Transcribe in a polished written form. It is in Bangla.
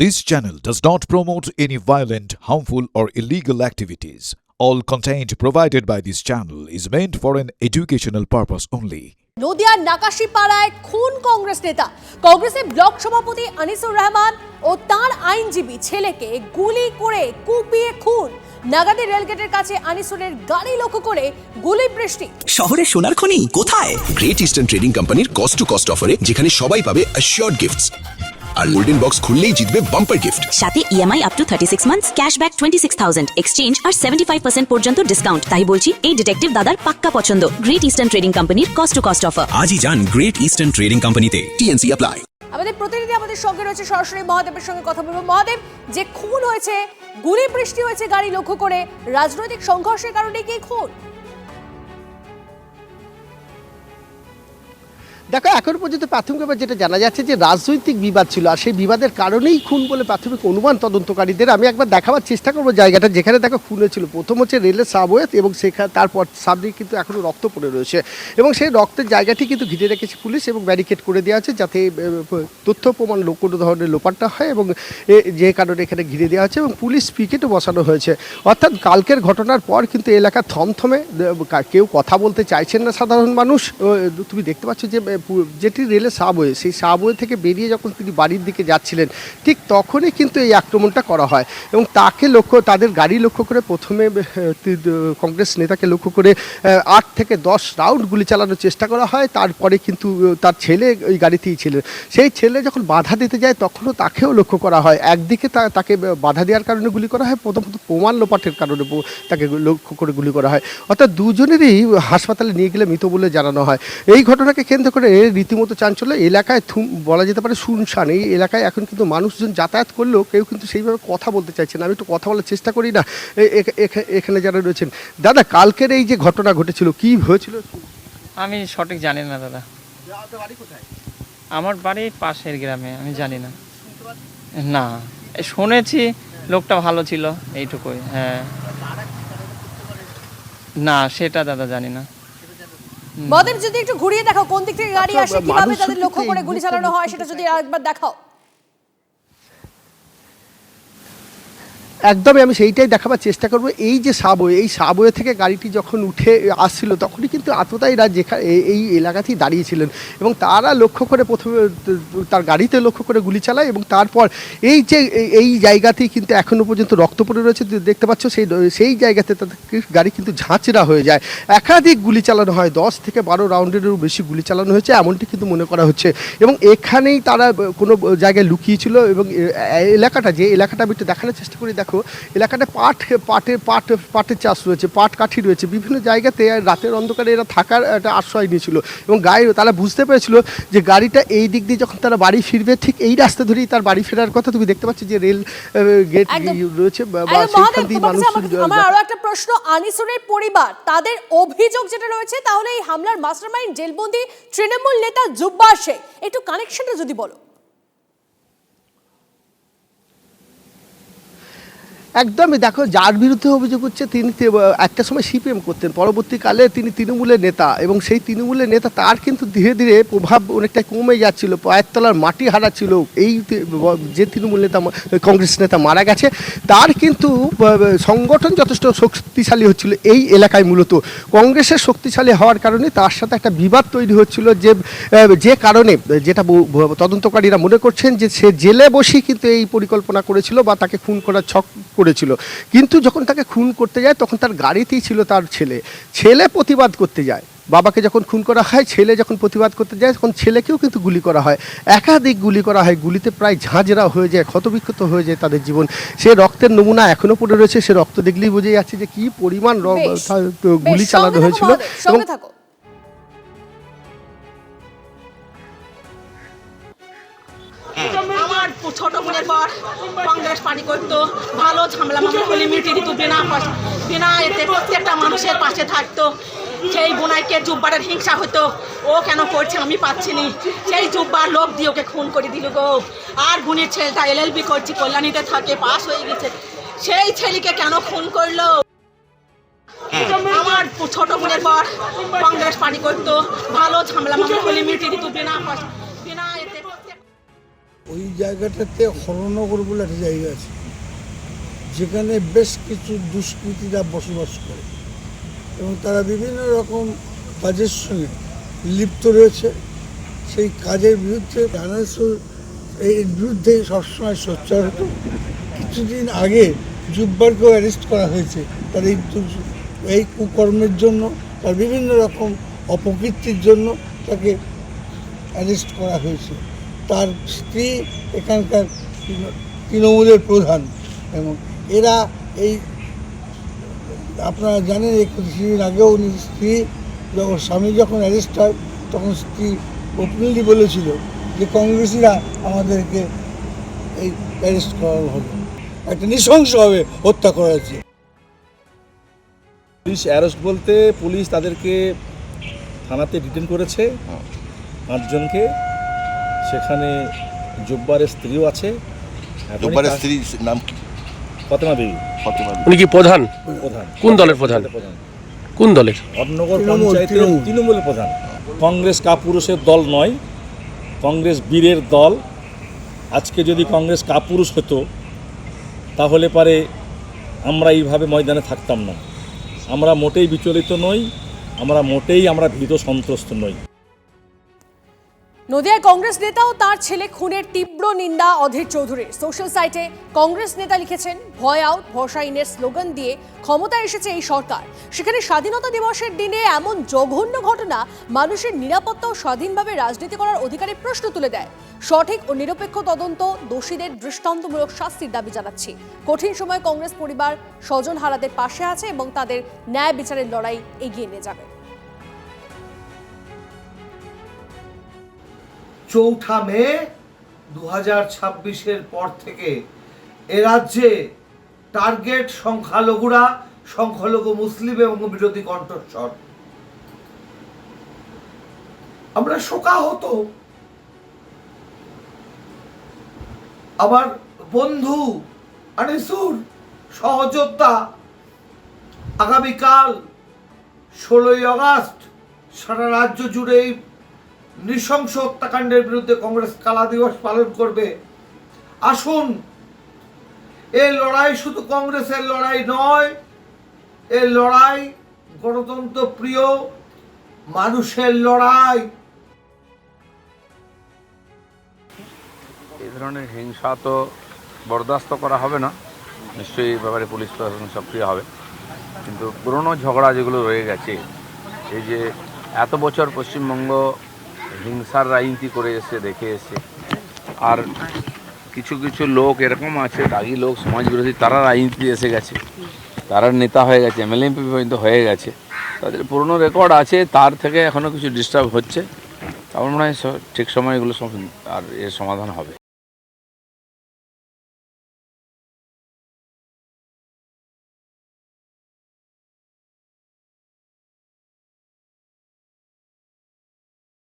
This channel does not promote any violent, harmful, or illegal activities. All content provided by this channel is meant for an educational purpose only. নদিয়ার নাকাশিপাড়ায় খুন কংগ্রেস নেতা, কংগ্রেসের ব্লক সভাপতি আনিসুর রহমান ও তার আইনজীবী ছেলেকে গুলি করে কুপিয়ে খুন। নাগাদি রেলগেটের কাছে আনিসুরের গাড়ি লক্ষ্য করে গুলি বৃষ্টি। শহরে সোনার খনি কোথায়? গ্রেট ইস্টার্ন ট্রেডিং কোম্পানির কস্ট টু কস্ট অফারে, যেখানে সবাই পাবে অ্যাসিওরড গিফটস আর গোল্ডেন বক্স খুললেই জিতবে বাম্পার গিফট। সাথে EMI up to 36 months, cashback 26,000, exchange আর 75% পর্যন্ত ডিসকাউন্ট। তাই বলছি, এই ডিটেকটিভ দাদার পাক্কা পছন্দ। গ্রেট ইস্টার্ন ট্রেডিং কোম্পানির কস্ট টু কস্ট অফার। আজই যান গ্রেট ইস্টার্ন ট্রেডিং কোম্পানিতে। TNC apply. আমাদের প্রতিনিধি আমাদের সঙ্গে রয়েছে, সরাসরি মহাদেবের সঙ্গে কথা বলবো। মহাদেব, যে খুন হয়েছে, গুলি বৃষ্টি হয়েছে গাড়ি লক্ষ্য করে, রাজনৈতিক সংঘর্ষের কারণে কি খুন? দেখো, এখন পর্যন্ত প্রাথমিকভাবে যেটা জানা যাচ্ছে যে রাজনৈতিক বিবাদ ছিল, আর সেই বিবাদের কারণেই খুন বলে প্রাথমিক অনুমান তদন্তকারীদের। আমি একবার দেখাবার চেষ্টা করবো জায়গাটা যেখানে দেখো খুন হয়েছিল। প্রথম হচ্ছে রেলের সাবওয়ে, এবং সেখানে তারপর সামনে কিন্তু এখনও রক্ত পড়ে রয়েছে, এবং সেই রক্তের জায়গাটি কিন্তু ঘিরে রেখেছে পুলিশ এবং ব্যারিকেড করে দেওয়া আছে, যাতে তথ্য প্রমাণ কোনো ধরনের লোপাট্টা হয়, এবং যে কারণে এখানে ঘিরে দেওয়া হচ্ছে, এবং পুলিশ পিকেটও বসানো হয়েছে। অর্থাৎ কালকের ঘটনার পর কিন্তু এলাকা থমথমে, কেউ কথা বলতে চাইছেন না সাধারণ মানুষ। তুমি দেখতে পাচ্ছ যে যেটি রেলের সাবওয়ে, সেই সাবওয়ে থেকে বেরিয়ে যখন তিনি বাড়ির দিকে যাচ্ছিলেন, ঠিক তখনই কিন্তু এই আক্রমণটা করা হয়, এবং তাদের গাড়ি লক্ষ্য করে প্রথমে কংগ্রেস নেতাকে লক্ষ্য করে 8 থেকে 10 রাউন্ড গুলি চালানোর চেষ্টা করা হয়। তারপরে কিন্তু তার ছেলে ওই গাড়িতেই ছিলেন। সেই ছেলে যখন বাধা দিতে যায়, তখনও তাকেও লক্ষ্য করা হয়। একদিকে তাকে বাধা দেওয়ার কারণে গুলি করা হয়, প্রথমত প্রমাণ লোপাটের কারণে তাকে লক্ষ্য করে গুলি করা হয়। অর্থাৎ দুজনেরই হাসপাতালে নিয়ে গেলে মৃত বলে জানানো হয়। এই ঘটনাকে কেন্দ্র করে রীতিমতো চাঞ্চল্য এলাকায়, বলা যেতে পারে শুনশান। এই এলাকায় এখন কিন্তু মানুষজন যাতায়াত করলেও কেউ কিন্তু সেইভাবে কথা বলতে চাইছে না। আমি একটু কথা বলার চেষ্টা করি না এখানে যারা রয়েছেন। দাদা, কালকের এই যে ঘটনা ঘটেছিল, কি হয়েছিল? আমি সঠিক জানি না দাদা। আমার বাড়ি পাশের গ্রামে, আমি জানি না। না, শুনেছি লোকটা ভালো ছিল, এইটুকুই। হ্যাঁ, না সেটা দাদা জানি না। মহাদেব, যদি একটু ঘুরিয়ে দেখাও কোন দিক থেকে গাড়ি আসে, কিভাবে তাদের লক্ষ্য করে গুলি চালানো হয়, সেটা যদি আরেকবার দেখাও। একদমই, আমি সেইটাই দেখাবার চেষ্টা করব। এই যে সাবওয়ে, এই সাবওয়ে থেকে গাড়িটি যখন উঠে আসছিল, তখনই কিন্তু আততায়ীরা এই এলাকাতেই দাঁড়িয়েছিলেন, এবং তারা লক্ষ্য করে প্রথমে তার গাড়িতে লক্ষ্য করে গুলি চালায়, এবং তারপর এই জায়গাতেই কিন্তু এখনও পর্যন্ত রক্ত পড়ে রয়েছে, দেখতে পাচ্ছ। সেই জায়গাতে তাদের গাড়ি কিন্তু ঝাঁচড়া হয়ে যায়। একাধিক গুলি চালানো হয়, 10 থেকে 12 রাউন্ডেরও বেশি গুলি চালানো হয়েছে, এমনটি কিন্তু মনে করা হচ্ছে। এবং এখানেই তারা কোনো জায়গায় লুকিয়েছিল, এবং যে এলাকাটা আমি একটু দেখানোর চেষ্টা করি। দেখো, এলাকাটা পাটের চাষ রয়েছে, পাট কাঠি রয়েছে। বিভিন্ন জায়গাতে রাতের অন্ধকারে এরা থাকার একটা আশ্রয় নিয়েছিল, এবং তারা বুঝতে পেরেছিল যে গাড়িটা এই দিক দিয়ে যখন তারা বাড়ি ফিরবে, ঠিক এই রাস্তা ধরেই তার বাড়ি ফেরার কথা। তুমি দেখতে পাচ্ছ যে রেল গেট রয়েছে, আমার আরো একটা প্রশ্ন, আনিসুরের পরিবার, তাদের অভিযোগ যেটা রয়েছে, তাহলে এই হামলার মাস্টারমাইন্ড জেলবন্দি তৃণমূল নেতা জুব্বার শেখ। একটু কানেকশনটা যদি বলো। একদমই, দেখো, যার বিরুদ্ধে অভিযোগ হচ্ছে, তিনি একটা সময় সিপিএম করতেন, পরবর্তীকালে তিনি তৃণমূলের নেতা, এবং সেই তৃণমূলের নেতা তার কিন্তু ধীরে ধীরে প্রভাব অনেকটা কমে যাচ্ছিল, পায়ের তলার মাটি হারাচ্ছিল। এই যে তৃণমূল নেতা, কংগ্রেস নেতা মারা গেছে, তার কিন্তু সংগঠন যথেষ্ট শক্তিশালী হচ্ছিল এই এলাকায়। মূলত কংগ্রেসের শক্তিশালী হওয়ার কারণে তার সাথে একটা বিবাদ তৈরি হচ্ছিল, যে কারণে যেটা তদন্তকারীরা মনে করছেন যে সে জেলে বসেই কিন্তু এই পরিকল্পনা করেছিল, বা তাকে খুন করার ছক করেছিল। কিন্তু যখন তাকে খুন করতে যায়, তখন তার গাড়িতেই ছিল তার ছেলে প্রতিবাদ করতে যায়। বাবাকে যখন খুন করা হয়, ছেলে যখন প্রতিবাদ করতে যায়, তখন ছেলেকেও কিন্তু গুলি করা হয়, একাধিক গুলি করা হয়। গুলিতে প্রায় ঝাঁঝরা হয়ে যায়, ক্ষতবিক্ষত হয়ে যায় তাদের জীবন। সে রক্তের নমুনা এখনো পড়ে রয়েছে, সে রক্ত দেখলেই বোঝা যাচ্ছে যে কি পরিমাণ গুলি চালানো হয়েছিল। আমার ছোট বোনের পর কংগ্রেস পার্টি করতো, ভালো ঝামেলা মামলা হলে মিটিয়ে দিত, বিনা এতে প্রত্যেকটা মানুষের পাশে থাকতো। সেই বোনাইকে জুব্বারের হিংসা হতো, ও কেন করছে আমি পাচ্ছি নি, সেই জুব্বার লোক দিয়ে ওকে খুন করে দিল গো। আর বোনের ছেলেটা LLB করছি, কল্যাণীতে থাকে, পাস হয়ে গেছে, সেই ছেলেকে কেন খুন করলো? আমার ছোট বোনের পর কংগ্রেস পার্টি করতো, ভালো ঝামেলা মামলা হলে মিটিয়ে দিত, বিনা এতে। ওই জায়গাটাতে হরনগর বলে একটা জায়গা আছে, যেখানে বেশ কিছু দুষ্কৃতীরা বসবাস করে এবং তারা বিভিন্ন রকম কাজের সঙ্গে লিপ্ত রয়েছে। সেই কাজের বিরুদ্ধে এর বিরুদ্ধে সবসময় সোচ্চার হতো। কিছুদিন আগে জুব্বারকেও অ্যারেস্ট করা হয়েছে তার এই কুকর্মের জন্য, তার বিভিন্ন রকম অপকীর্তির জন্য তাকে অ্যারেস্ট করা হয়েছে। তার স্ত্রী এখানকার তৃণমূলের প্রধান এবং এরা এই আপনারা জানেন এই কিছুদিন আগেও স্ত্রী যখন স্বামী যখন অ্যারেস্ট হয় তখন স্ত্রী ওপেনলি বলেছিল যে কংগ্রেসিরা আমাদেরকে এই অ্যারেস্ট করানো হবে, একটা নৃশংসভাবে হত্যা করা হয়েছে। পুলিশ অ্যারেস্ট বলতে পুলিশ তাদেরকে থানাতে ডিটেন করেছে 5 জনকে। সেখানে জব্বারের স্ত্রীও আছে। জব্বারের স্ত্রীর নাম কি? ফতেমা বিবি। উনি কি প্রধান? প্রধান। কোন দলের প্রধান? কোন দলের? হরনগর পঞ্চায়েতের তৃণমূলের প্রধান। কংগ্রেস কাপুরুষের দল নয়, কংগ্রেস বীরের দল। আজকে যদি কংগ্রেস কাপুরুষ হতো তাহলে পারে আমরা এইভাবে ময়দানে থাকতাম না। আমরা মোটেই বিচলিত নই, আমরা ভীত সন্ত্রস্ত নই। নদিয়ায় কংগ্রেস নেতা ও তার ছেলে খুনের তীব্র নিন্দা অধীর চৌধুরীর। সোশ্যাল সাইটে কংগ্রেস নেতা লিখেছেন, ভয় আউট ভরসা ইনের স্লোগান দিয়ে ক্ষমতায় এসেছে এই সরকার। সেখানে স্বাধীনতা দিবসের দিনে এমন জঘন্য ঘটনা মানুষের নিরাপত্তা ও স্বাধীনভাবে রাজনীতি করার অধিকারের প্রশ্ন তুলে দেয়। সঠিক ও নিরপেক্ষ তদন্ত, দোষীদের দৃষ্টান্তমূলক শাস্তির দাবি জানাচ্ছি। কঠিন সময় কংগ্রেস পরিবার স্বজন হারাদের পাশে আছে এবং তাদের ন্যায় বিচারের লড়াই এগিয়ে নিয়ে যাবে। 4 মে 2026-এর পর থেকে এ রাজ্যে টার্গেট সংখ্যালঘুরা, সংখ্যালঘু মুসলিম এবং বিরোধী কণ্ঠস্বর। আমরা শোকাহত। আমার বন্ধু আনিসুর সহযোদ্ধা আগামীকাল 16ই আগস্ট সারা রাজ্য জুড়ে নৃশংস হত্যাকাণ্ডের বিরুদ্ধে কংগ্রেস কালা দিবস পালন করবে। আসুন, এই লড়াই শুধু কংগ্রেসের লড়াই নয়, এই লড়াই গণতন্ত্র প্রিয় মানুষের লড়াই। এই ধরনের হিংসা তো বরদাস্ত করা হবে না, নিশ্চয়ই এই ব্যাপারে পুলিশ প্রশাসন সক্রিয় হবে। কিন্তু পুরনো ঝগড়া যেগুলো রয়ে গেছে, এই যে এত বছর পশ্চিমবঙ্গ হিংসার রাজনীতি করে এসে দেখে এসে, আর কিছু কিছু লোক এরকম আছে, দাগি লোক, সমাজ বিরোধী, তারা রাজনীতি এসে গেছে, তারা নেতা হয়ে গেছে, এমএলএমপি পর্যন্ত হয়ে গেছে, তাদের পুরনো রেকর্ড আছে, তার থেকে এখনও কিছু ডিস্টার্ব হচ্ছে। আমার মনে হয় ঠিক সময় এগুলো সব আর এর সমাধান হবে।